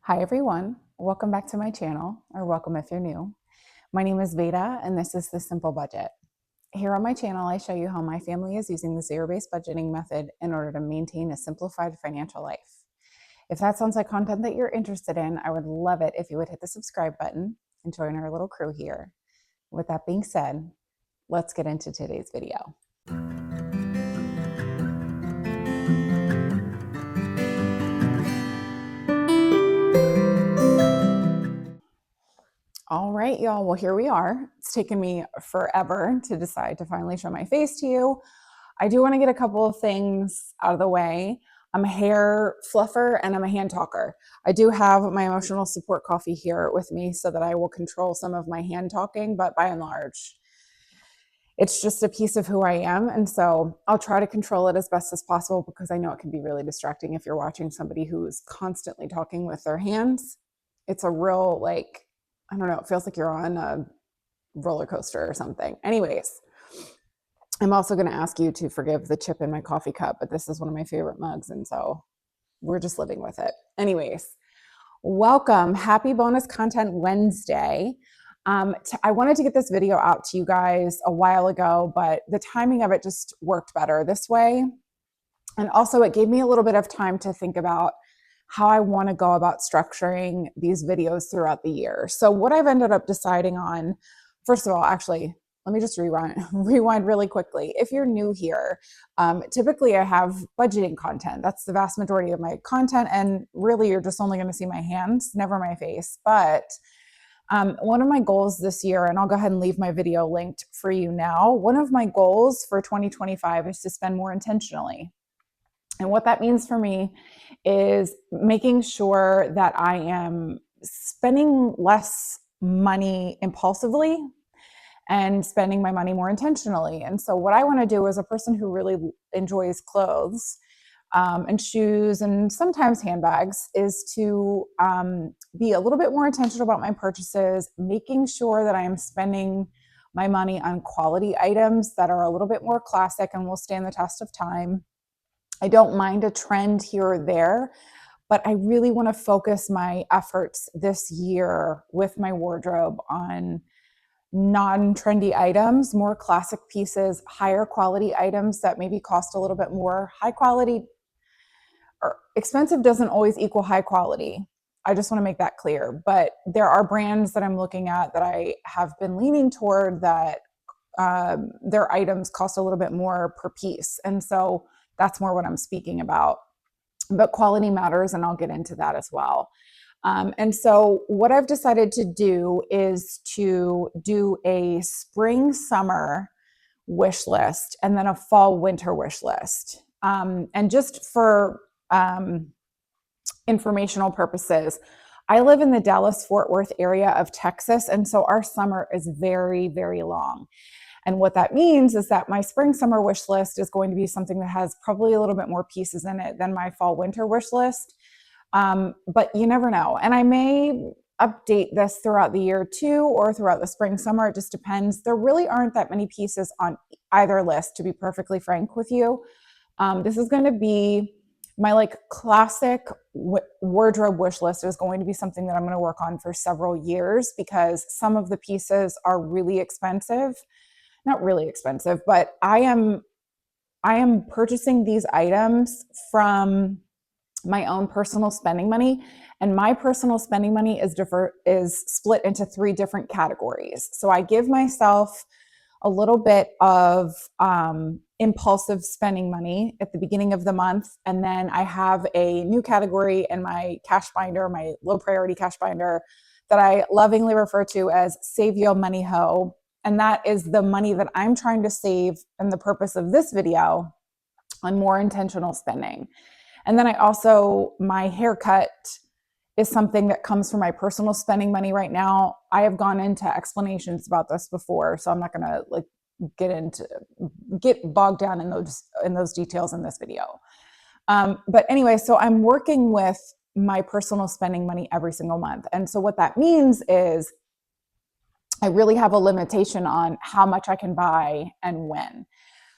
Hi everyone, welcome back to my channel, or welcome if you're new. My name is Veda and this is The Simple Budget. Here on my channel, I show you how my family is using the zero-based budgeting method in order to maintain a simplified financial life. If that sounds like content that you're interested in, I would love it if you would hit the subscribe button and join our little crew here. With that being said, let's get into today's video. All right, y'all. Well, here we are. It's taken me forever to decide to finally show my face to you. I do want to get a couple of things out of the way. I'm a hair fluffer and I'm a hand talker. I do have my emotional support coffee here with me so that I will control some of my hand talking, but by and large, it's just a piece of who I am. And so I'll try to control it as best as possible because I know it can be really distracting if you're watching somebody who's constantly talking with their hands. It's a real, I don't know, it feels like you're on a roller coaster or something. Anyways, I'm also going to ask you to forgive the chip in my coffee cup, but this is one of my favorite mugs, and so we're just living with it. Anyways, welcome. Happy Bonus Content Wednesday. I wanted to get this video out to you guys a while ago, but the timing of it just worked better this way. And also it gave me a little bit of time to think about how I want to go about structuring these videos throughout the year. So what I've ended up deciding on, first of all, actually, let me just rewind really quickly. If you're new here, typically I have budgeting content. That's the vast majority of my content. And really, you're just only going to see my hands, never my face. But one of my goals this year, and I'll go ahead and leave my video linked for you now. One of my goals for 2025 is to spend more intentionally. And what that means for me is making sure that I am spending less money impulsively and spending my money more intentionally. And so what I want to do as a person who really enjoys clothes and shoes and sometimes handbags is to be a little bit more intentional about my purchases, making sure that I am spending my money on quality items that are a little bit more classic and will stand the test of time. I don't mind a trend here or there, but I really want to focus my efforts this year with my wardrobe on non-trendy items, more classic pieces, higher quality items that maybe cost a little bit more. High quality or expensive doesn't always equal high quality. I just want to make that clear. But there are brands that I'm looking at that I have been leaning toward that their items cost a little bit more per piece. And so that's more what I'm speaking about. But quality matters, and I'll get into that as well. And so what I've decided to do is to do a spring summer wish list and then a fall winter wish list. And just for informational purposes, I live in the Dallas-Fort Worth area of Texas, and so our summer is very, very long. And what that means is that my spring summer wish list is going to be something that has probably a little bit more pieces in it than my fall winter wish list. But you never know. And I may update this throughout the year too, or throughout the spring summer. It just depends. There really aren't that many pieces on either list, to be perfectly frank with you. This is going to be my classic wardrobe wish list is going to be something that I'm going to work on for several years because some of the pieces are really expensive. Not really expensive, but I am purchasing these items from my own personal spending money, and my personal spending money is split into 3 different categories. So I give myself a little bit of impulsive spending money at the beginning of the month, and then I have a new category in my cash binder, my low priority cash binder, that I lovingly refer to as Save Yo Money Ho. And that is the money that I'm trying to save, and the purpose of this video, on more intentional spending. And then my haircut is something that comes from my personal spending money right now. I have gone into explanations about this before, so I'm not going to get bogged down in those details in this video. But anyway, so I'm working with my personal spending money every single month. And so what that means is I really have a limitation on how much I can buy and when.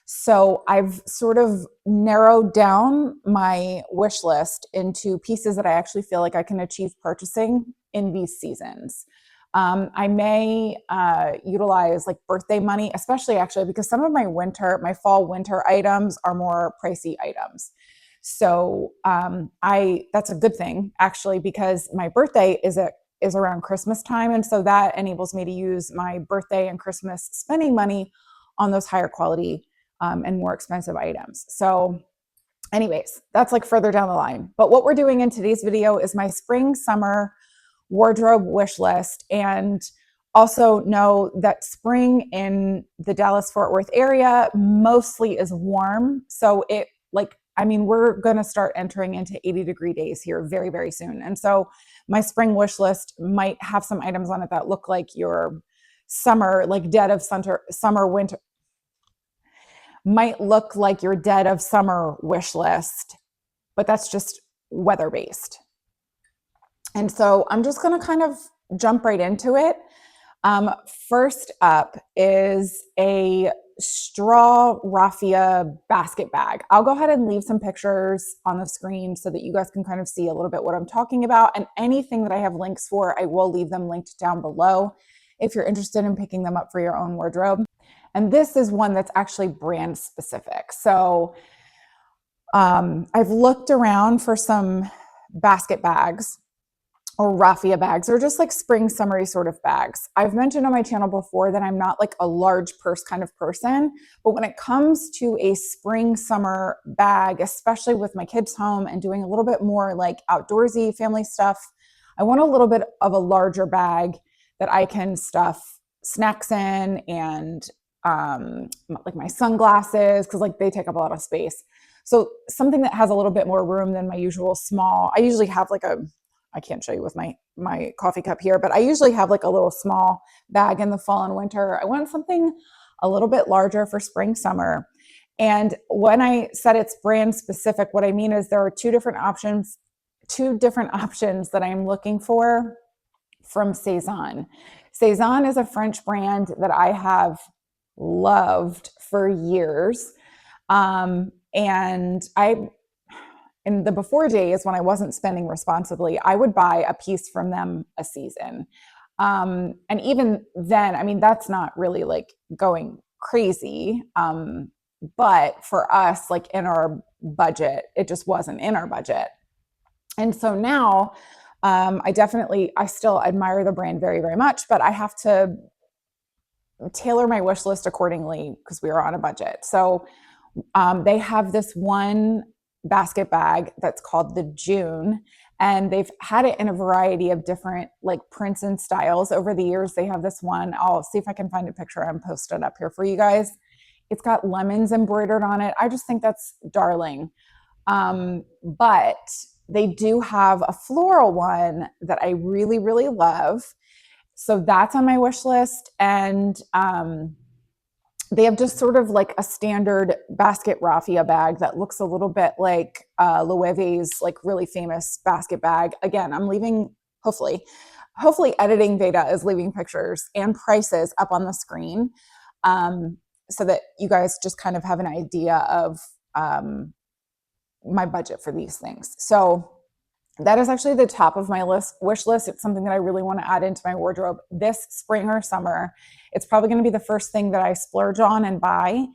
So I've sort of narrowed down my wish list into pieces that I actually feel like I can achieve purchasing in these seasons. I may utilize like birthday money, especially actually because some of my fall winter items are more pricey items. So that's a good thing actually because my birthday is around Christmas time, and so that enables me to use my birthday and Christmas spending money on those higher quality and more expensive items. So anyways, that's like further down the line. But what we're doing in today's video is my spring summer wardrobe wish list. And also know that spring in the Dallas Fort Worth area mostly is warm. So we're going to start entering into 80-degree days here very, very soon. And so my spring wish list might have some items on it that look like your summer, like dead of summer, winter, might look like your dead of summer wish list, but that's just weather based. And so I'm just going to kind of jump right into it. First up is a straw raffia basket bag. I'll go ahead and leave some pictures on the screen so that you guys can kind of see a little bit what I'm talking about. And anything that I have links for, I will leave them linked down below if you're interested in picking them up for your own wardrobe. And this is one that's actually brand specific. So I've looked around for some basket bags or raffia bags, or just like spring summery sort of bags. I've mentioned on my channel before that I'm not like a large purse kind of person, but when it comes to a spring summer bag, especially with my kids home and doing a little bit more like outdoorsy family stuff, I want a little bit of a larger bag that I can stuff snacks in and like my sunglasses, because like they take up a lot of space. So something that has a little bit more room than my usual small. I usually have like I can't show you with my coffee cup here, but I usually have like a little small bag in the fall and winter. I want something a little bit larger for spring, summer. And when I said it's brand specific, what I mean is there are two different options that I'm looking for from Sezane. Sezane is a French brand that I have loved for years. And in the before days when I wasn't spending responsibly, I would buy a piece from them a season. And even then, I mean, that's not really like going crazy. But for us, like in our budget, it just wasn't in our budget. And so now I still admire the brand very, very much, but I have to tailor my wish list accordingly because we are on a budget. So they have this one basket bag that's called the June, and they've had it in a variety of different like prints and styles over the years. They have this one. I'll see if I can find a picture and post it up here for you guys. It's got lemons embroidered on it. I just think that's darling. But they do have a floral one that I really, really love. So that's on my wish list. And they have just sort of like a standard basket raffia bag that looks a little bit like Loewe's like really famous basket bag. Again, I'm leaving, hopefully editing Veda is leaving pictures and prices up on the screen so that you guys just kind of have an idea of my budget for these things. So that is actually the top of my wish list. It's something that I really want to add into my wardrobe this spring or summer. It's probably going to be the first thing that I splurge on and buy.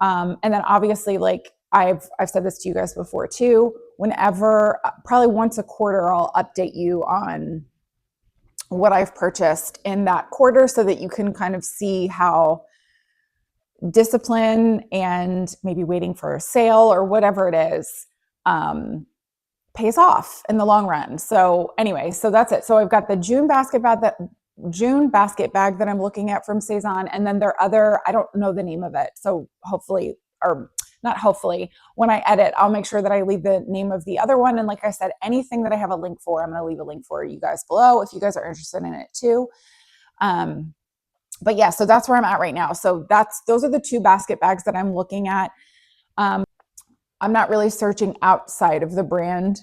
And then obviously, like I've said this to you guys before too, whenever, probably once a quarter, I'll update you on what I've purchased in that quarter so that you can kind of see how discipline and maybe waiting for a sale or whatever it is, pays off in the long run. So anyway, so that's it. So I've got the June basket bag that I'm looking at from Sezane, and then their other, I don't know the name of it. So hopefully, or not hopefully, when I edit, I'll make sure that I leave the name of the other one. And like I said, anything that I have a link for, I'm going to leave a link for you guys below if you guys are interested in it too. But yeah, so that's where I'm at right now. So those are the two basket bags that I'm looking at. I'm not really searching outside of the brand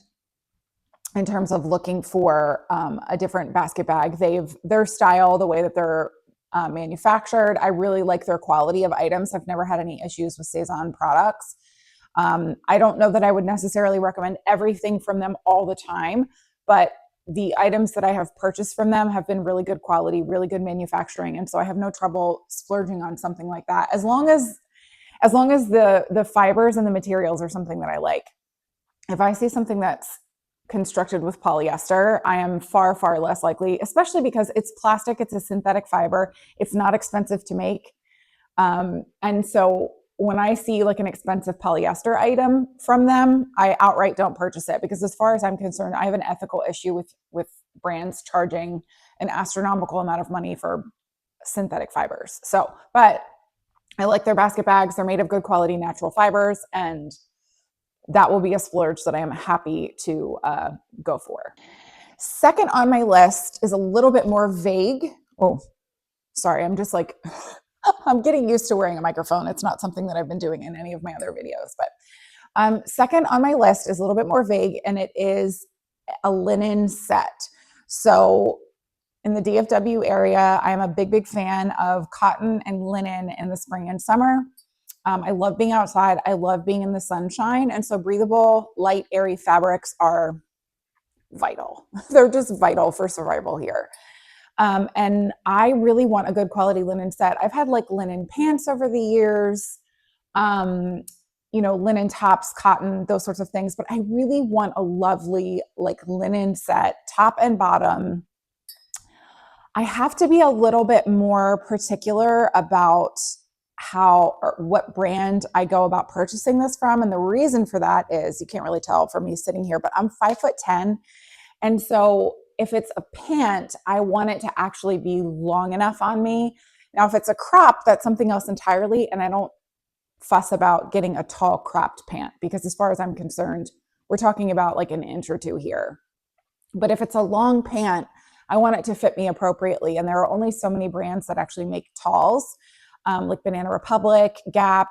in terms of looking for a different basket bag. Their style, the way that they're manufactured. I really like their quality of items. I've never had any issues with Sezane products. I don't know that I would necessarily recommend everything from them all the time, but the items that I have purchased from them have been really good quality, really good manufacturing. And so I have no trouble splurging on something like that. As long as the fibers and the materials are something that I like. If I see something that's constructed with polyester, I am far, far less likely, especially because it's plastic, it's a synthetic fiber, it's not expensive to make. And so when I see like an expensive polyester item from them, I outright don't purchase it, because as far as I'm concerned, I have an ethical issue with brands charging an astronomical amount of money for synthetic fibers. So, but I like their basket bags. They're made of good quality natural fibers, and that will be a splurge that I am happy to go for. Second on my list is a little bit more vague. Oh, sorry, I'm just like, I'm getting used to wearing a microphone. It's not something that I've been doing in any of my other videos, but second on my list is a little bit more vague, and it is a linen set. So in the DFW area, I am a big, big fan of cotton and linen in the spring and summer. I love being outside. I love being in the sunshine. And so breathable, light, airy fabrics are vital. They're just vital for survival here. And I really want a good quality linen set. I've had like linen pants over the years, linen tops, cotton, those sorts of things. But I really want a lovely like linen set, top and bottom. I have to be a little bit more particular about how or what brand I go about purchasing this from. And the reason for that is, you can't really tell from me sitting here, but I'm 5'10". And so if it's a pant, I want it to actually be long enough on me. Now, if it's a crop, that's something else entirely. And I don't fuss about getting a tall cropped pant, because as far as I'm concerned, we're talking about like an inch or two here. But if it's a long pant, I want it to fit me appropriately. And there are only so many brands that actually make talls, like Banana Republic, Gap,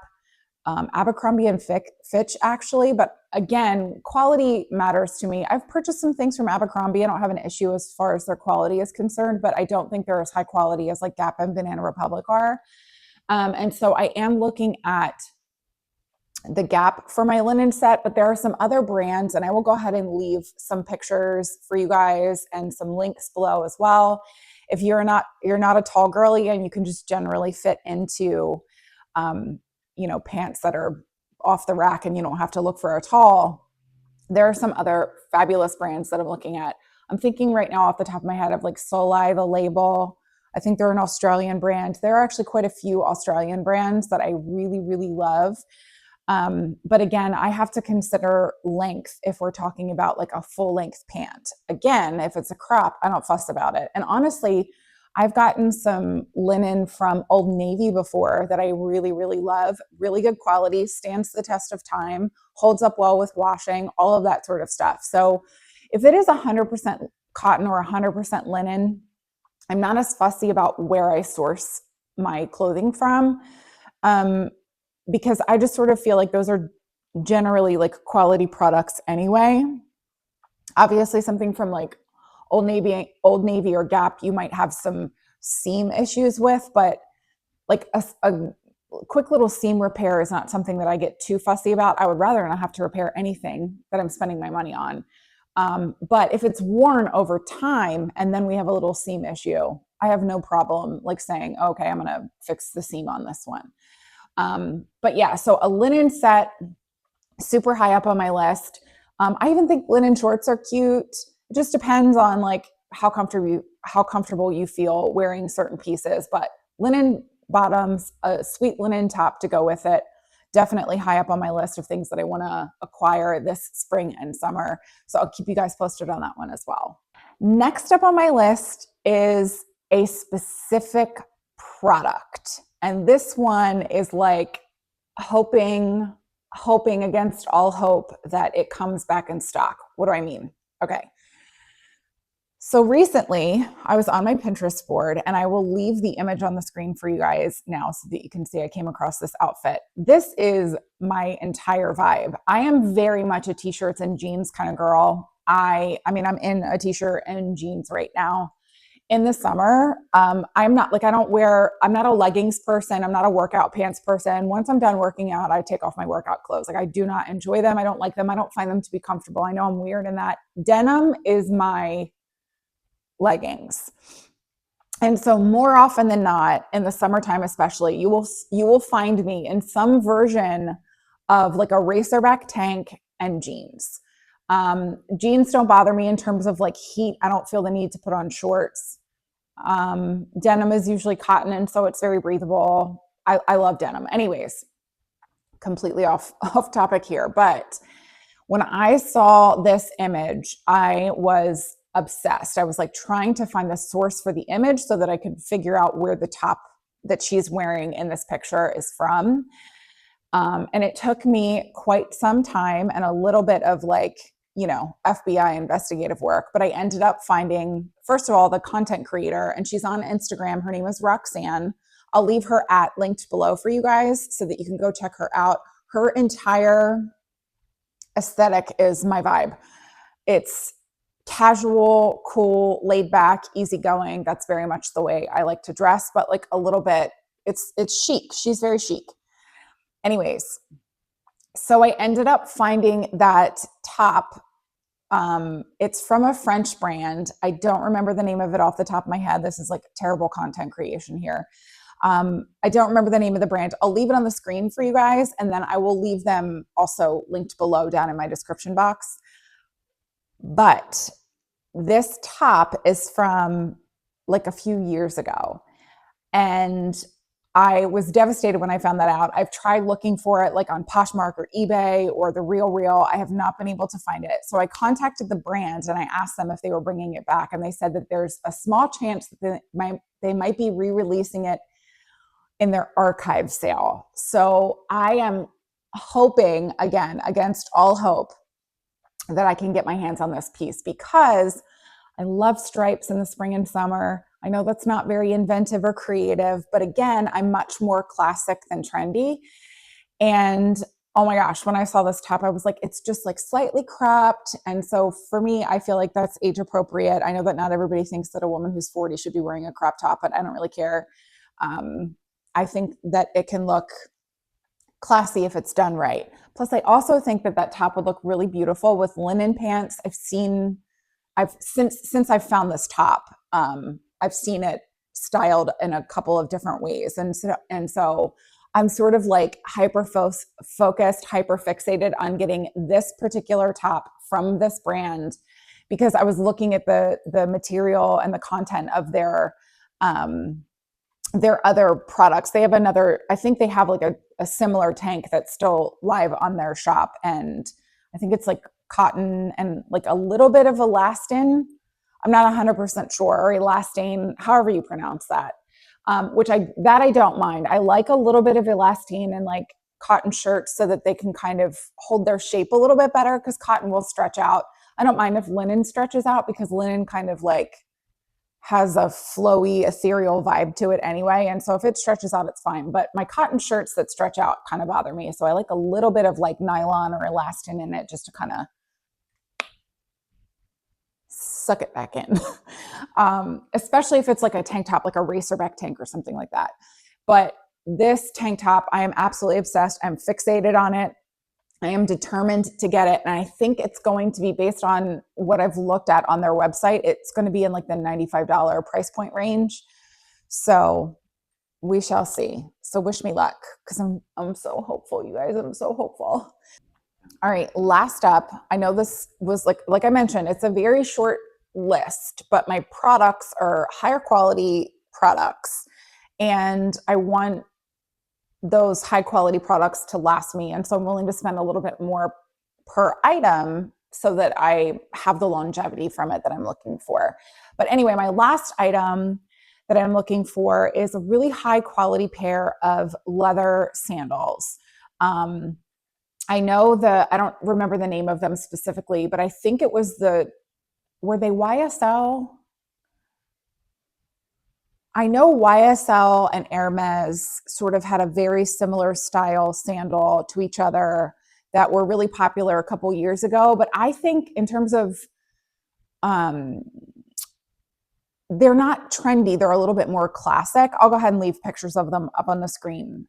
Abercrombie and Fitch actually. But again, quality matters to me. I've purchased some things from Abercrombie. I don't have an issue as far as their quality is concerned, but I don't think they're as high quality as like Gap and Banana Republic are. And so I am looking at the Gap for my linen set, but there are some other brands, and I will go ahead and leave some pictures for you guys and some links below as well. If you're not a tall girly and you can just generally fit into, pants that are off the rack and you don't have to look for a tall, there are some other fabulous brands that I'm looking at. I'm thinking right now off the top of my head of like Solai, the label. I think they're an Australian brand. There are actually quite a few Australian brands that I really, really love. But again, I have to consider length if we're talking about like a full length pant. Again, if it's a crop, I don't fuss about it. And honestly, I've gotten some linen from Old Navy before that I really, really love. Really good quality, stands the test of time, holds up well with washing, all of that sort of stuff. So if it is 100% cotton or 100% linen, I'm not as fussy about where I source my clothing from. Because I just sort of feel like those are generally like quality products anyway. Obviously, something from like Old Navy or Gap, you might have some seam issues with, but like a quick little seam repair is not something that I get too fussy about. I would rather not have to repair anything that I'm spending my money on. But if it's worn over time and then we have a little seam issue, I have no problem like saying, okay, I'm going to fix the seam on this one. But yeah, so a linen set, super high up on my list. I even think linen shorts are cute. It just depends on like how comfortable you feel wearing certain pieces, but linen bottoms, a sweet linen top to go with it. Definitely high up on my list of things that I want to acquire this spring and summer. So I'll keep you guys posted on that one as well. Next up on my list is a specific product. And this one is like hoping against all hope that it comes back in stock. What do I mean? Okay. So recently I was on my Pinterest board, and I will leave the image on the screen for you guys now so that you can see I came across this outfit. This is my entire vibe. I am very much a t-shirts and jeans kind of girl. I mean, I'm in a t-shirt and jeans right now. in the summer, I'm not like, I'm not a leggings person. I'm not a workout pants person. Once I'm done working out, I take off my workout clothes. Like I do not enjoy them. I don't like them. I don't find them to be comfortable. I know I'm weird in that. Denim is my leggings. And so more often than not, in the summertime especially, you will find me in some version of like a racerback tank and jeans. Jeans don't bother me in terms of like heat. I don't feel the need to put on shorts. Denim is usually cotton, and so it's very breathable. I love denim. Anyways, completely off topic here, but when I saw this image, I was obsessed. I was like trying to find the source for the image so that I could figure out where the top that she's wearing in this picture is from. And it took me quite some time and a little bit of like, you know, FBI investigative work, but I ended up finding, first of all, the content creator, and she's on Instagram. Her name is Roxanne. I'll leave her at linked below for you guys so that you can go check her out. Her entire aesthetic is my vibe. It's casual, cool, laid back, easygoing. That's very much the way I like to dress, but like a little bit, it's chic. She's very chic. Anyways, so I ended up finding that top. It's from a French brand. I don't remember the name of it off the top of my head. This is like terrible content creation here. I don't remember the name of the brand. I'll leave it on the screen for you guys, and then I will leave them also linked below down in my description box. But this top is from like a few years ago, and I was devastated when I found that out. I've tried looking for it like on Poshmark or eBay or The Real Real. I have not been able to find it. So I contacted the brand and I asked them if they were bringing it back. And they said that there's a small chance that they might be re-releasing it in their archive sale. So I am hoping, again, against all hope, that I can get my hands on this piece because I love stripes in the spring and summer. I know that's not very inventive or creative, but again, I'm much more classic than trendy. And oh my gosh, when I saw this top, I was like, it's just like slightly cropped. And so for me, I feel like that's age appropriate. I know that not everybody thinks that a woman who's 40 should be wearing a crop top, but I don't really care. I think that it can look classy if it's done right. Plus, I also think that that top would look really beautiful with linen pants. Since I've found this top, I've seen it styled in a couple of different ways. And so I'm sort of like hyper-focused, hyper-fixated on getting this particular top from this brand because I was looking at the material and the content of their other products. They have I think they have like a similar tank that's still live on their shop. And I think it's like cotton and like a little bit of elastin. I'm not 100% sure, or elastane, however you pronounce that, which I don't mind. I like a little bit of elastane and like cotton shirts so that they can kind of hold their shape a little bit better because cotton will stretch out. I don't mind if linen stretches out because linen kind of like has a flowy, ethereal vibe to it anyway. And so if it stretches out, it's fine. But my cotton shirts that stretch out kind of bother me. So I like a little bit of like nylon or elastin in it just to kind of suck it back in. Especially if it's like a tank top, like a racerback tank or something like that. But this tank top, I am absolutely obsessed. I'm fixated on it. I am determined to get it. And I think it's going to be based on what I've looked at on their website. It's going to be in like the $95 price point range. So we shall see. So wish me luck because I'm so hopeful, you guys. I'm so hopeful. All right, last up, I know this was like I mentioned, it's a very short list, but my products are higher quality products. And I want those high quality products to last me. And so I'm willing to spend a little bit more per item so that I have the longevity from it that I'm looking for. But anyway, my last item that I'm looking for is a really high quality pair of leather sandals. I know I don't remember the name of them specifically, but I think it was were they YSL? I know YSL and Hermes sort of had a very similar style sandal to each other that were really popular a couple years ago. But I think in terms of they're not trendy. They're a little bit more classic. I'll go ahead and leave pictures of them up on the screen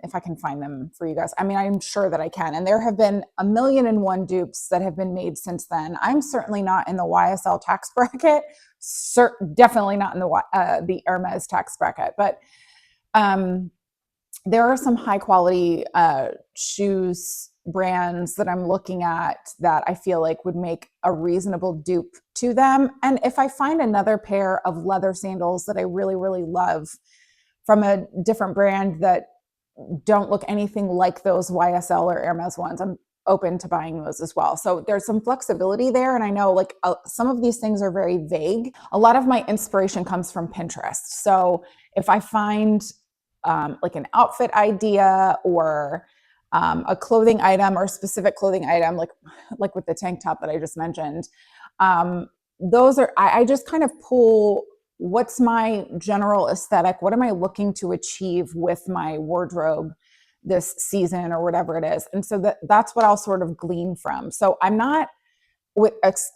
if I can find them for you guys. I mean, I'm sure that I can. And there have been 1,000,001 dupes that have been made since then. I'm certainly not in the YSL tax bracket. Definitely not in the Hermes tax bracket. But there are some high quality shoes brands that I'm looking at that I feel like would make a reasonable dupe to them. And if I find another pair of leather sandals that I really, really love from a different brand that don't look anything like those YSL or Hermes ones, I'm open to buying those as well. So there's some flexibility there. And I know like some of these things are very vague. A lot of my inspiration comes from Pinterest. So if I find like an outfit idea or a clothing item or a specific clothing item, like with the tank top that I just mentioned. Those are, I just kind of pull what's my general aesthetic? What am I looking to achieve with my wardrobe this season or whatever it is? And so that's what I'll sort of glean from. So I'm not,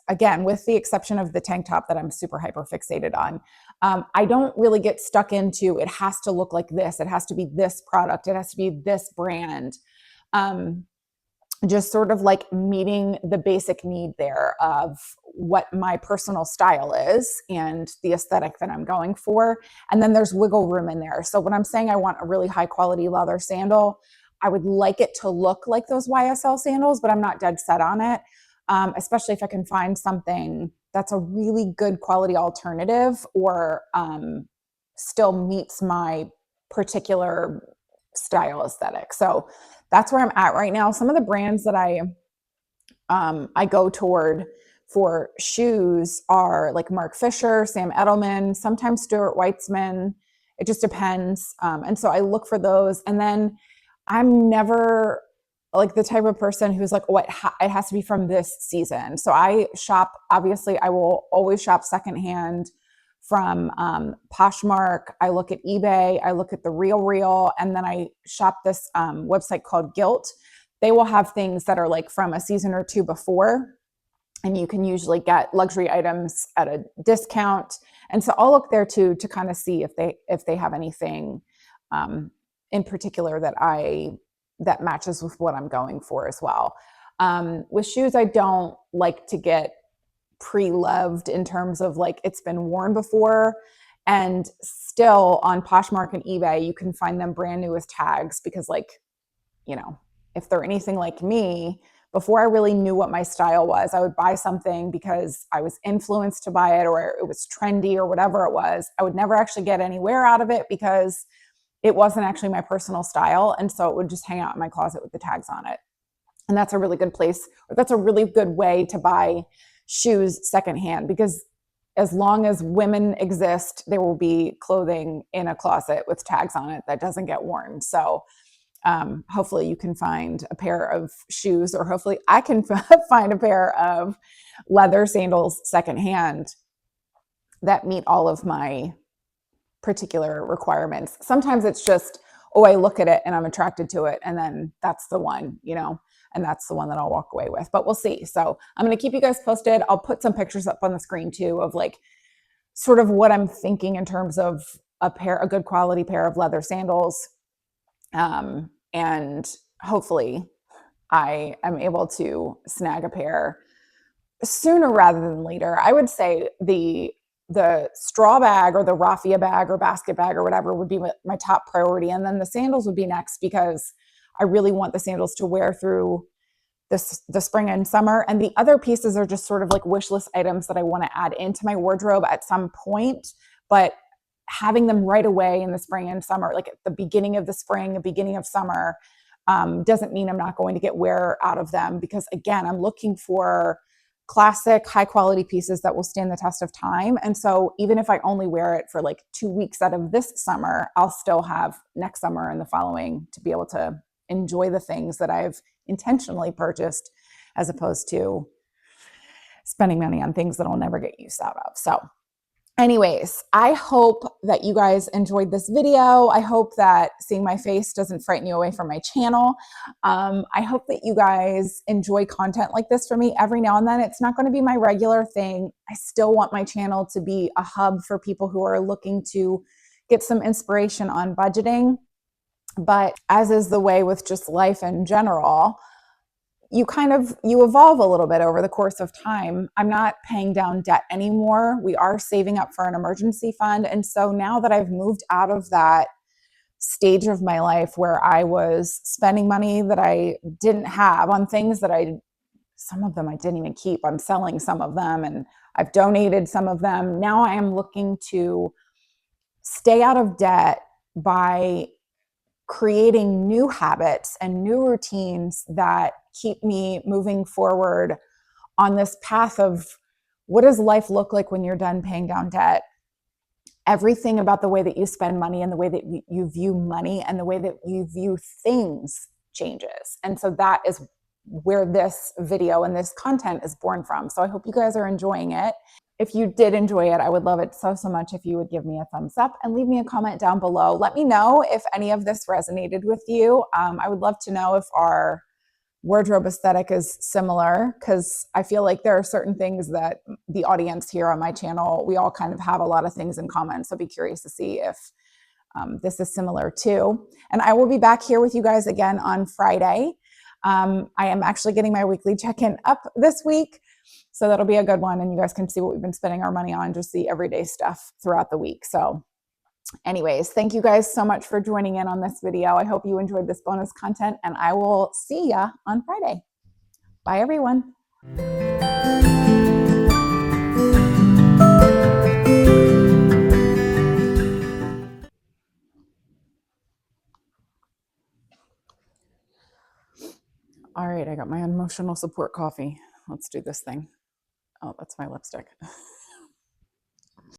again, with the exception of the tank top that I'm super hyper fixated on, I don't really get stuck into it has to look like this. It has to be this product. It has to be this brand. Just sort of like meeting the basic need there of what my personal style is and the aesthetic that I'm going for. And then there's wiggle room in there. So when I'm saying I want a really high quality leather sandal, I would like it to look like those YSL sandals, but I'm not dead set on it. Especially if I can find something that's a really good quality alternative or still meets my particular style aesthetic. So that's where I'm at right now. Some of the brands that I go toward for shoes are like Mark Fisher, Sam Edelman, sometimes Stuart Weitzman. It just depends. And so I look for those. And then I'm never like the type of person who's like, oh, it has to be from this season. So I shop, obviously, I will always shop secondhand from Poshmark. I look at eBay. I look at the Real, and then I shop this website called Gilt. They will have things that are like from a season or two before, and you can usually get luxury items at a discount. And so I'll look there too to kind of see if they have anything in particular that matches with what I'm going for as well. With shoes, I don't like to get pre-loved in terms of like it's been worn before. And still on Poshmark and eBay, you can find them brand new with tags because, like, you know, if they're anything like me, before I really knew what my style was, I would buy something because I was influenced to buy it or it was trendy or whatever it was. I would never actually get any wear out of it because it wasn't actually my personal style. And so it would just hang out in my closet with the tags on it. And that's a really good place, or that's a really good way to buy shoes secondhand, because as long as women exist, there will be clothing in a closet with tags on it that doesn't get worn. So hopefully you can find a pair of shoes, or hopefully I can find a pair of leather sandals secondhand that meet all of my particular requirements. Sometimes it's just, oh, I look at it and I'm attracted to it, and then that's the one, you know, and that's the one that I'll walk away with. But we'll see. So I'm going to keep you guys posted. I'll put some pictures up on the screen too of like sort of what I'm thinking in terms of a good quality pair of leather sandals. And hopefully I am able to snag a pair sooner rather than later. I would say the straw bag or the raffia bag or basket bag or whatever would be my top priority. And then the sandals would be next, because I really want the sandals to wear through the spring and summer. And the other pieces are just sort of like wish list items that I want to add into my wardrobe at some point, but having them right away in the spring and summer, like at the beginning of the spring, the beginning of summer, doesn't mean I'm not going to get wear out of them, because again, I'm looking for classic, high quality pieces that will stand the test of time. And so even if I only wear it for like 2 weeks out of this summer, I'll still have next summer and the following to be able to enjoy the things that I've intentionally purchased, as opposed to spending money on things that I'll never get use out of. So Anyways, I hope that you guys enjoyed this video. I hope that seeing my face doesn't frighten you away from my channel. I hope that you guys enjoy content like this for me every now and then. It's not going to be my regular thing. I still want my channel to be a hub for people who are looking to get some inspiration on budgeting. But as is the way with just life in general, you evolve a little bit over the course of time. I'm not paying down debt anymore. We are saving up for an emergency fund. And so now that I've moved out of that stage of my life where I was spending money that I didn't have on things that some of them I didn't even keep. I'm selling some of them and I've donated some of them. Now I am looking to stay out of debt by creating new habits and new routines that keep me moving forward on this path of what does life look like when you're done paying down debt? Everything about the way that you spend money and the way that you view money and the way that you view things changes. And so that is where this video and this content is born from. So I hope you guys are enjoying it. If you did enjoy it, I would love it so much if you would give me a thumbs up and leave me a comment down below. Let me know if any of this resonated with you. I would love to know if our wardrobe aesthetic is similar, because I feel like there are certain things that the audience here on my channel, we all kind of have a lot of things in common. So be curious to see if this is similar too. And I will be back here with you guys again on Friday. I am actually getting my weekly check-in up this week. So that'll be a good one. And you guys can see what we've been spending our money on, just the everyday stuff throughout the week. So anyways, thank you guys so much for joining in on this video. I hope you enjoyed this bonus content and I will see ya on Friday. Bye everyone. All right, I got my emotional support coffee. Let's do this thing. Oh, that's my lipstick.